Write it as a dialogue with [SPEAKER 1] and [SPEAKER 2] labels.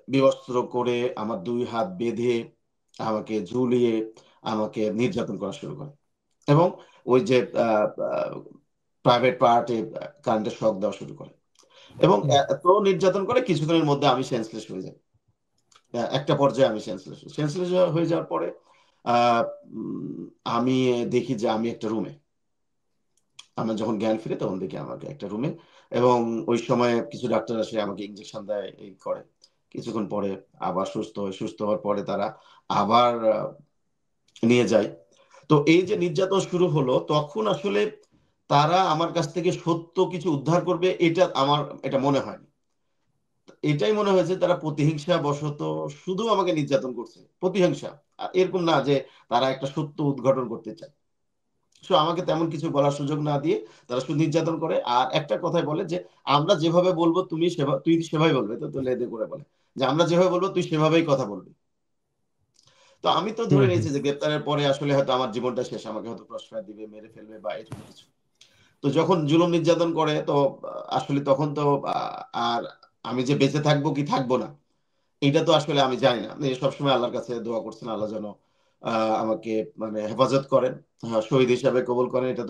[SPEAKER 1] বিবস্ত্র করে আমার ২ হাত বেঁধে আমাকে ঝুলিয়ে আমাকে নির্যাতন করা শুরু করে। এবং ওই যে আ প্রাইভেট পার্টে কারেন্টের শক দেওয়া শুরু করে। এবং
[SPEAKER 2] হুম,
[SPEAKER 1] এত নির্যাতন করে কিছুদিনের মধ্যে আমি সেন্সলেস হয়ে যাই। একটা পর্যায়ে আমি সেন্সলেস হই। সেন্সলেস হয়ে যাওয়ার পরে আ উম আমি দেখি যে আমি একটা রুমে। আমার যখন জ্ঞান ফিরে তখন দেখি আমাকে একটা রুমে এবং ওই সময় কিছু ডাক্তার আসে আমাকে ইনজেকশন দেয়, এই করে। কিছুক্ষণ পরে আবার সুস্থ হই। সুস্থ হওয়ার পরে তারা আবার নিয়ে যায়। তো এই যে নির্যাতন শুরু হলো তখন আসলে তারা আমার কাছ থেকে সত্য কিছু উদ্ধার করবে এটা মনে হয়নি। এটাই মনে হয়েছে তারা প্রতিহিংসা বশত শুধু আমাকে নির্যাতন করছে। প্রতিহিংসা। এরকম না যে তারা একটা সত্য উদ্ঘাটন করতে চায়। আমাকে তেমন কিছু বলার সুযোগ না দিয়ে তারা শুধু নির্যাতন করে। আর একটা কথাই বলে যে, "আমরা যেভাবে বলব তুই সেভাবে বলবে।" তো লেদে করে বলে। যে, "আমরা যেভাবে বলব তুই সেভাবেই কথা বলবি।" তো আমি তো
[SPEAKER 2] হুম,
[SPEAKER 1] ধরে
[SPEAKER 2] হুম,
[SPEAKER 1] নিয়েছি যে গ্রেপ্তারের পরে আসলে হয়তো আমার জীবনটা শেষ। আমাকে হয়তো প্রশ্রয় দিবে, মেরে ফেলবে বা এরকম কিছু। তো যখন জুলুম নির্যাতন করে তো আসলে তখন তো আ আর আমি যে বেঁচে থাকবো কি থাকবো না, এইটা তো আসলে আমি জানি না। আমি সবসময় আল্লাহর কাছে দোয়া করছেন আল্লাহ যেন আ আমাকে মানে হেফাজত করেন। শহীদ হিসাবে কবুল করেন এটা তো